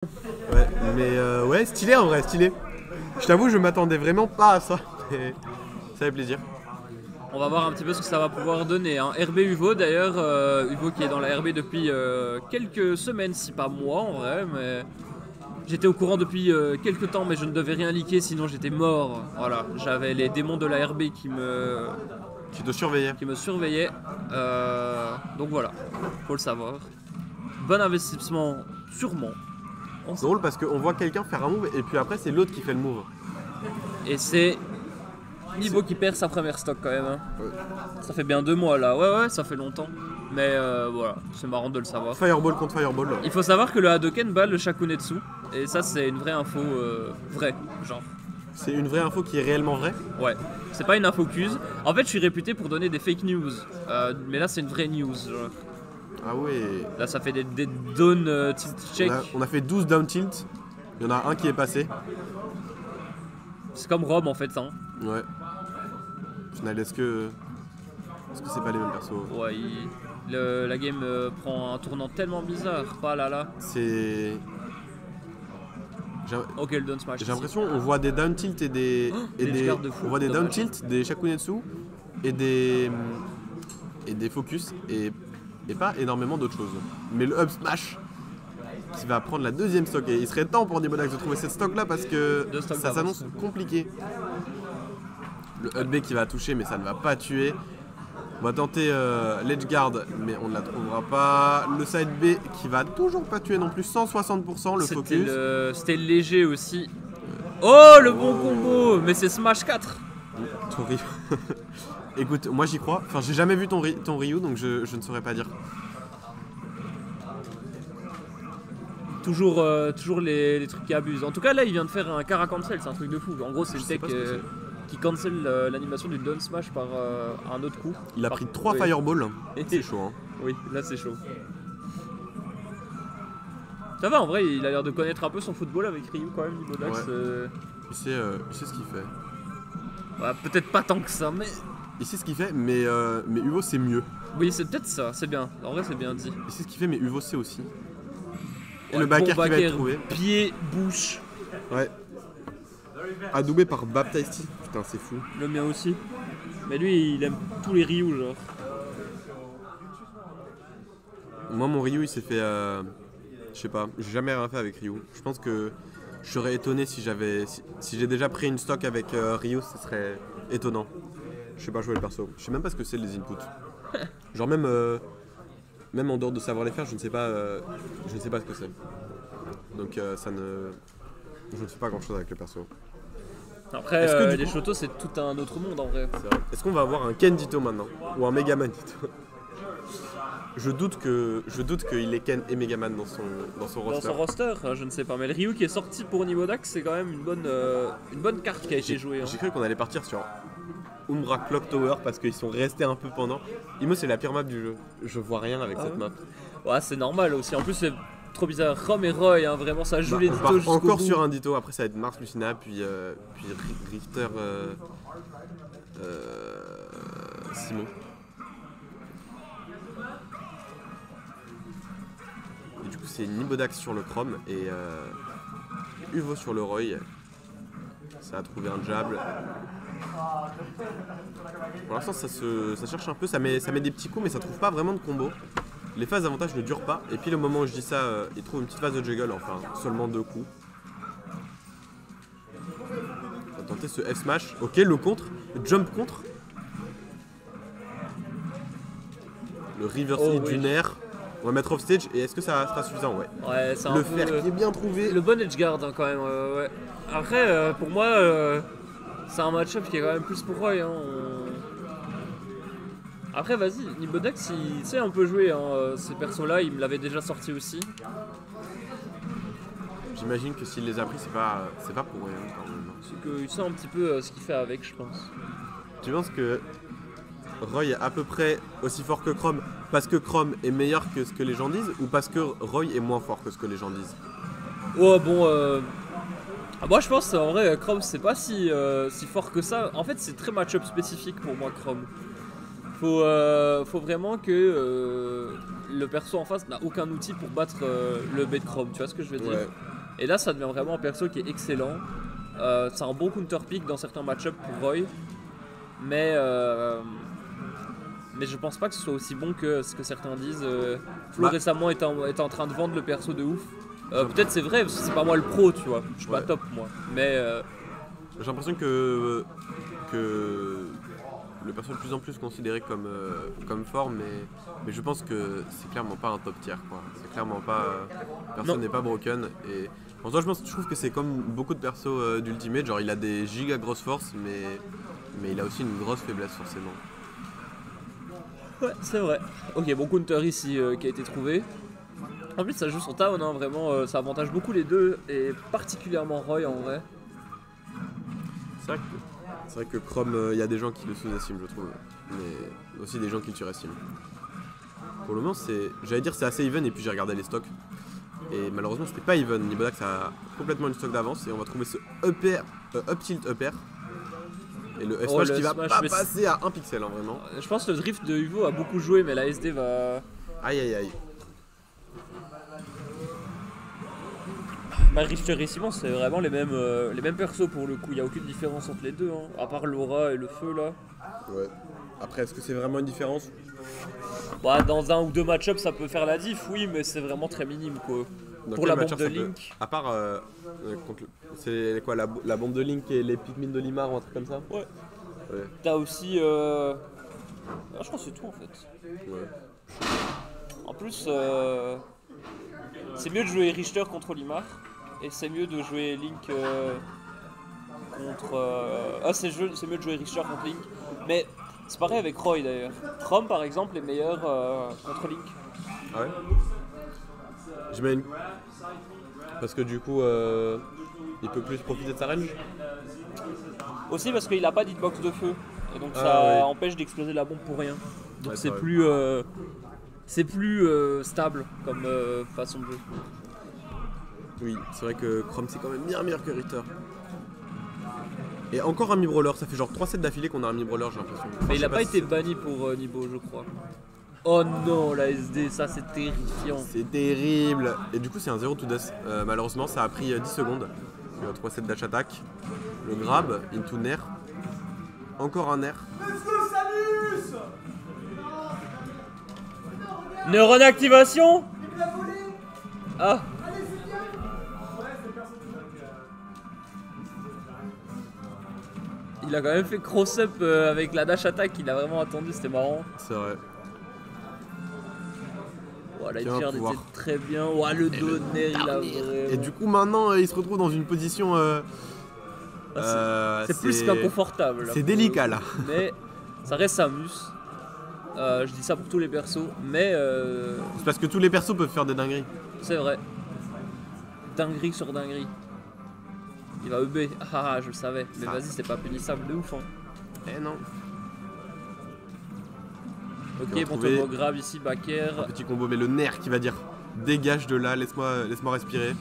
Ouais, mais ouais, stylé en vrai, stylé. Je t'avoue, je m'attendais vraiment pas à ça, mais ça fait plaisir. On va voir un petit peu ce que ça va pouvoir donner. Hein. RB Uvo d'ailleurs, Uvo qui est dans la RB depuis quelques semaines, si pas mois en vrai, mais j'étais au courant depuis quelques temps, mais je ne devais rien liker sinon j'étais mort. Voilà, j'avais les démons de la RB Qui te surveillait. qui me surveillaient. Donc voilà, faut le savoir. Bon investissement, sûrement. C'est drôle parce qu'on voit quelqu'un faire un move et puis après c'est l'autre qui fait le move. Et c'est Nibo qui perd sa première stock quand même. Hein. Ouais. Ça fait bien 2 mois là, ouais, ça fait longtemps. Mais voilà, c'est marrant de le savoir. Fireball contre Fireball. Il faut savoir que le Hadoken bat le Shakunetsu. Et ça, c'est une vraie info vraie, genre. C'est une vraie info qui est réellement vraie. Ouais, c'est pas une info cuse. En fait, je suis réputé pour donner des fake news. Mais là, c'est une vraie news. Genre. Ah ouais. Là, ça fait des down tilt check. On a fait 12 down tilt. Il y en a un qui est passé. C'est comme Rob en fait. Hein. Ouais. Au final, est-ce que c'est pas les mêmes persos? Ouais, la game prend un tournant tellement bizarre. Pas là là. C'est. Ok, le down smash. J'ai l'impression on voit des down tilt et des. On voit des down tilt, des Shakunetsu et des focus et pas énormément d'autres choses. Mais le up smash qui va prendre la deuxième stock et il serait temps pour Nibodax de trouver cette stock là parce que ça s'annonce compliqué. Le up B qui va toucher mais ça ne va pas tuer. On va tenter l'edge guard mais on ne la trouvera pas. Le side B qui va toujours pas tuer non plus, 160% le focus. C'était léger aussi. Oh le bon combo. Mais c'est Smash 4. Ton Ryu. Écoute, moi j'y crois. Enfin, j'ai jamais vu ton Ryu donc je ne saurais pas dire. Toujours les trucs qui abusent. En tout cas là il vient de faire un Kara cancel, c'est un truc de fou. En gros c'est une tech qui cancel l'animation du down smash par un autre coup. Il a pris 3 fireballs. C'est chaud hein. Oui, là c'est chaud. Ça va en vrai, il a l'air de connaître un peu son football avec Ryu quand même, Nibodax. Ouais. Il sait ce qu'il fait. Ouais, peut-être pas tant que ça, mais. Il sait ce qu'il fait, mais Uvo c'est mieux. Oui, c'est peut-être ça, c'est bien. En vrai, c'est bien dit. Il sait ce qu'il fait, mais Uvo sait aussi. Et ouais, le backer qui va être trouvé. Pied, bouche. Ouais. Adoubé par Baptiste. Putain, c'est fou. Le mien aussi. Mais lui, il aime tous les Ryu, genre. Moi, mon Ryu, il s'est fait. Je sais pas, j'ai jamais rien fait avec Ryu. Je pense que je serais étonné si j'ai déjà pris une stock avec Ryu, ce serait étonnant. Je sais pas jouer le perso. Je sais même pas ce que c'est les inputs. Genre même en dehors de savoir les faire, je ne sais pas ce que c'est. Donc je ne fais pas grand chose avec le perso. Après, les Shoto c'est tout un autre monde en vrai. Est-ce qu'on va avoir un Ken Ditto maintenant? Ou un Megaman Ditto? Je doute qu'il ait Ken et Megaman dans son roster. Dans son roster, je ne sais pas. Mais le Ryu qui est sorti pour Nibodax, c'est quand même une bonne carte qui a été jouée. Hein. J'ai cru qu'on allait partir sur Umbra Clock Tower parce qu'ils sont restés un peu pendant. Imo, c'est la pire map du jeu. Je vois rien avec cette map. Ouais, c'est normal aussi. En plus, c'est trop bizarre. Rom et Roy, hein, vraiment, ça joue les Ditto jusqu'au encore bout. sur un Ditto. Après, ça va être Mars Lucina, puis Rifter Simon. Et du coup, c'est Nibodax sur le Chrome et Uvo sur le Roy. Ça a trouvé un jab. Pour l'instant, ça cherche un peu, ça met des petits coups, mais ça trouve pas vraiment de combo. Les phases d'avantage ne durent pas, et puis le moment où je dis ça, il trouve une petite phase de juggle, enfin seulement 2 coups. On va tenter ce F-smash. Ok, le contre, le jump contre. Le reverse du nerf. On va mettre off stage, et est-ce que ça sera suffisant? Ouais, c'est le fer qui est bien trouvé. Le bon edge guard hein, quand même, ouais. Après, pour moi, c'est un match-up qui est quand même plus pour Roy. Hein. Après, vas-y, Nibodax, il sait un peu jouer. Hein. Ces persos-là, il me l'avait déjà sorti aussi. J'imagine que s'il les a pris, c'est pas pour rien quand même. C'est qu'il sait un petit peu ce qu'il fait avec, je pense. Tu penses que Roy est à peu près aussi fort que Chrome parce que Chrome est meilleur que ce que les gens disent ou parce que Roy est moins fort que ce que les gens disent? Oh bon, moi je pense en vrai Chrome c'est pas si fort que ça. En fait c'est très match-up spécifique pour moi Chrome. Faut vraiment que le perso en face n'a aucun outil pour battre le B de Chrome, tu vois ce que je veux dire? Ouais. Et là, ça devient vraiment un perso qui est excellent. C'est un bon counter pick dans certains match-ups pour Roy. Mais je pense pas que ce soit aussi bon que ce que certains disent. Flo récemment était en train de vendre le perso de ouf. Peut-être c'est vrai, parce que c'est pas moi le pro, tu vois. Je suis pas top moi. Mais j'ai l'impression que le perso est de plus en plus considéré comme fort, mais je pense que c'est clairement pas un top tier, quoi. C'est clairement pas. Personne n'est pas broken. Et en soi, je trouve que c'est comme beaucoup de persos d'Ultimate, genre il a des giga grosses forces, mais il a aussi une grosse faiblesse forcément. Ouais, c'est vrai. Ok, bon counter ici qui a été trouvé. En plus, ça joue sur Town, hein, vraiment, ça avantage beaucoup les deux, et particulièrement Roy en vrai. C'est vrai que Chrome, il y a des gens qui le sous-estiment, je trouve, mais aussi des gens qui le surestiment. Pour le moment, j'allais dire c'est assez even, et puis j'ai regardé les stocks. Et malheureusement, c'était pas even. Nibodax a complètement une stock d'avance, et on va trouver ce up tilt up air. Et le F smash qui va pas passer à 1 pixel, hein, vraiment. Je pense que le drift de Uvo a beaucoup joué, mais la SD va. Aïe aïe aïe. Bah, Richterissimo, c'est vraiment les mêmes persos pour le coup, il n'y a aucune différence entre les deux, hein, à part l'aura et le feu là. Ouais. Après, est-ce que c'est vraiment une différence? Bah, dans un ou deux match-ups, ça peut faire la diff, oui, mais c'est vraiment très minime quoi. Dans pour la bombe de Link. À part, c'est quoi, la bombe de Link et les Pikmin de Limar ou un truc comme ça? Ouais. T'as aussi. Je crois que c'est tout en fait. Ouais. En plus, c'est mieux de jouer Richter contre Limar. Et c'est mieux de jouer Link contre. C'est mieux de jouer Richter contre Link. Mais c'est pareil avec Roy d'ailleurs. Chrome par exemple est meilleur contre Link. Ah ouais? J'imagine. Parce que du coup, il peut plus profiter de sa range? Aussi parce qu'il a pas d'hitbox de feu. Et donc ça empêche d'exploser la bombe pour rien. Donc c'est plus stable comme façon de jeu. Oui, c'est vrai que Chrome c'est quand même bien meilleur que Richter. Et encore un mi-brawler, ça fait genre 3 sets d'affilée qu'on a un mi-brawler, j'ai l'impression. Mais il a pas été banni pour Nibo, je crois. Oh non, la SD, ça c'est terrifiant. C'est terrible. Et du coup c'est un 0 to death. Malheureusement ça a pris 10 secondes. Il y a 3 sets dash attack. Le grab, into nair. Encore un nair. Neuron activation. Ah. Il a quand même fait cross-up avec la dash attack, il a vraiment attendu, c'était marrant. C'est vrai. Voilà, il était très bien. Ouais, le donner, il a vraiment... Et du coup maintenant il se retrouve dans une position... c'est plus qu'inconfortable. C'est délicat là. Mais ça reste Samus. Je dis ça pour tous les persos, mais... C'est parce que tous les persos peuvent faire des dingueries. C'est vrai. Dinguerie sur dinguerie. Il va EB. Ah, je le savais. Mais vas-y, c'est pas punissable de ouf. Hein. Eh non. Ok, bon combo grave ici, backer. Un petit combo, mais le nerf qui va dire dégage de là, laisse-moi respirer.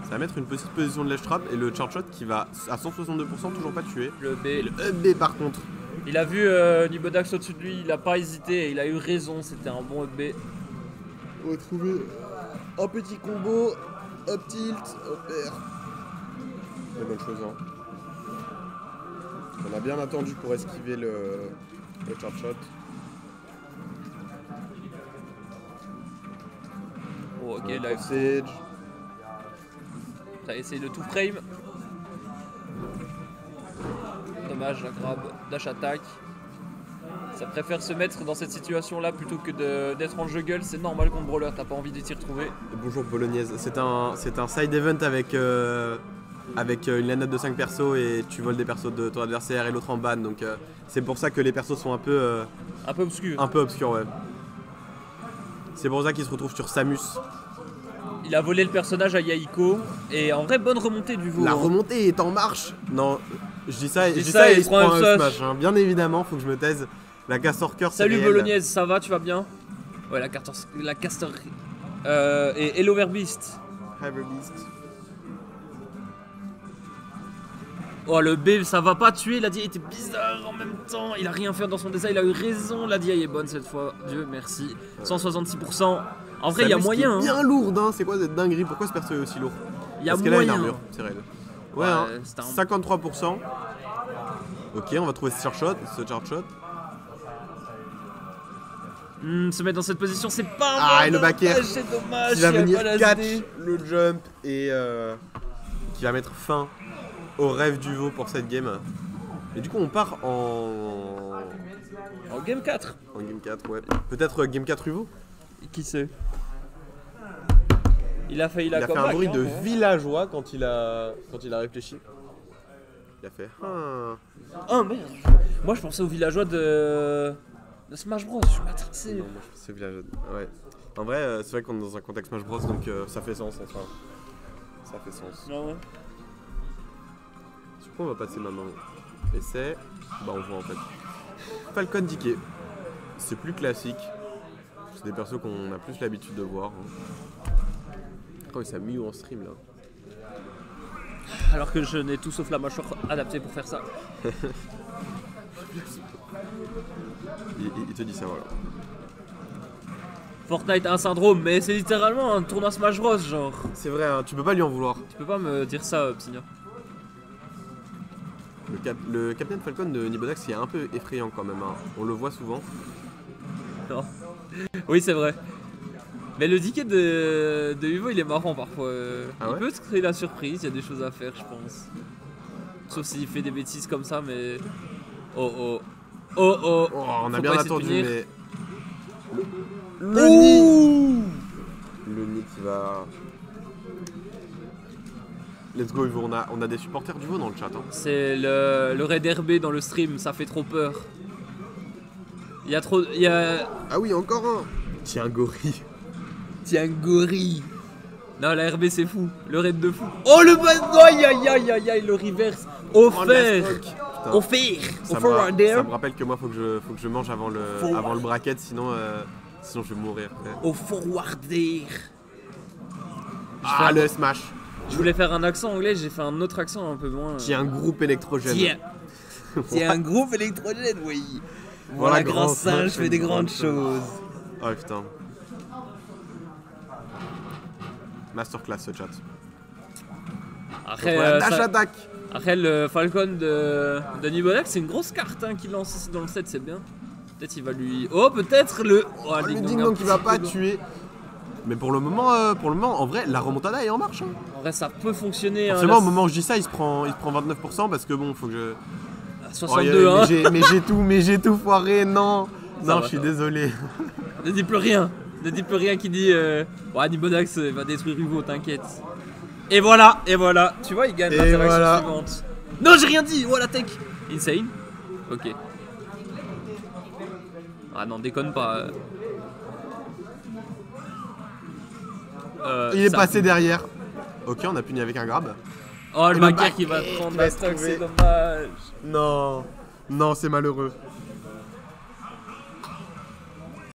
Ça va mettre une petite position de ledge trap et le charge shot qui va à 162% toujours pas tuer. Le B. Et le EB par contre. Il a vu Nibodax au-dessus de lui, il a pas hésité et il a eu raison, c'était un bon EB. On va trouver un petit combo, up tilt, up air. C'est bonne chose, hein. On a bien attendu pour esquiver le charge shot. Oh, ok, là, Sage. T'as essayé de tout frame. Dommage, la grab, dash attack. Ça préfère se mettre dans cette situation là plutôt que d'être en juggle, c'est normal contre brawler, t'as pas envie de t'y retrouver. Bonjour Bolognaise, c'est un side event avec une line-up de 5 persos et tu voles des persos de ton adversaire et l'autre en ban, donc c'est pour ça que les persos sont un peu obscurs. Un peu obscurs, ouais. C'est pour ça qu'il se retrouve sur Samus. Il a volé le personnage à Yahiko et en vrai bonne remontée du Vo. La remontée est en marche. Non, je dis ça et il se prend un smash. Hein. Bien évidemment, faut que je me taise. La Castor Curse. Salut Bolognaise, ça va, tu vas bien? Ouais, la Castor et Hello Verbeast. Beast. Oh le B, ça va pas tuer, la DI était bizarre en même temps, il a rien fait dans son design, il a eu raison, la DI est bonne cette fois, Dieu merci. 166%, en vrai il y a moyen. C'est bien lourde, hein. C'est quoi cette dinguerie? Pourquoi ce perso est aussi lourd? Il y a Parce qu'elle a une moyen. armure, c'est réel. Ouais, Ouais, hein, c'est un- 53%. Ok, on va trouver ce charge shot. Se mettre dans cette position, c'est pas Ah, un et le back air. avantage, c'est dommage. Qui va il y a venir pas la catch SD. le jump et qui va mettre fin au rêve du veau pour cette game. Et du coup, on part en Game 4. game 4, ouais. Peut-être game 4 UVO. Qui sait? Il a failli Il la a fait un comeback, bruit hein, de ouais. villageois quand il a réfléchi. Il a fait. Oh merde. Moi je pensais aux villageois de Smash Bros. Je suis matrixé. Non, moi je pense que c'est villageois. Ouais. En vrai, c'est vrai qu'on est dans un contexte Smash Bros, donc ça fait sens. Enfin, ça fait sens. Ah ouais. Sur quoi on va passer maintenant? Et c'est. Bah, on voit en fait. Falcon Decay. C'est plus classique. C'est des persos qu'on a plus l'habitude de voir. Oh, ça Mew en stream là. Alors que je n'ai tout sauf la mâchoire adaptée pour faire ça. Il te dit ça, voilà. Fortnite a un syndrome, mais c'est littéralement un tournoi Smash Bros. Genre. C'est vrai, hein, tu peux pas lui en vouloir. Tu peux pas me dire ça, Psynia. Le Captain Falcon de Nibodax, il est un peu effrayant quand même. Hein. On le voit souvent. Non. Oui, c'est vrai. Mais le decay de Uvo, il est marrant parfois. Ah Il ouais peut te créer la surprise, il y a des choses à faire, je pense. Sauf s'il fait des bêtises comme ça, mais. Oh oh. Oh oh. Oh, on a Faut bien pas essayer de attendu, punir. mais. Ouh. Le nid qui va. Let's go, Uvo. On a des supporters du Veau dans le chat. Hein. C'est le raid RB dans le stream, ça fait trop peur. Il y a trop. Il y a. Ah oui, encore un. Tiens, gorille. Tiens, gorille. Non, la RB c'est fou. Le raid de fou. Oh le bad. Aïe aïe aïe aïe aïe, le reverse. Offert. Offert. Ça Offert me rappelle que moi, faut que je mange avant le bracket, sinon je vais mourir. Au forwarder. Ah, le smash. Je voulais faire un accent anglais, j'ai fait un autre accent un peu moins. Tiens, un groupe électrogène. Tiens. Tiens, un groupe électrogène, oui. Voilà, grand singe fait des grandes choses. Oh putain. Masterclass ce chat. Après, Dash attack. Après le Falcon de Nibodax, c'est une grosse carte hein, qu'il lance ici dans le set, c'est bien. Peut-être il va lui. Oh, peut-être le. Oh, Le ding dong qui va pas tuer. Mais pour le moment, en vrai, la remontada est en marche. Hein. En vrai, ça peut fonctionner. Forcément, au moment où je dis ça, il se prend 29% parce que bon, faut que je. 62, hein. Mais j'ai tout foiré, non. Ça Non, va, je suis ça va. désolé. Ne dis plus rien. Ne dis plus rien qui dit. Ouais, Nibodax va détruire Uvo, t'inquiète. Et voilà. Tu vois, il gagne Et l'interaction voilà. suivante. Non, j'ai rien dit. Oh la tech. Insane. Ok. Ah non, déconne pas. Il est ça- passé derrière. Ok, on a puni avec un grab. Oh, le Et backer back qui va air prendre qui la va stock, trouver. c'est dommage. Non, non, c'est malheureux.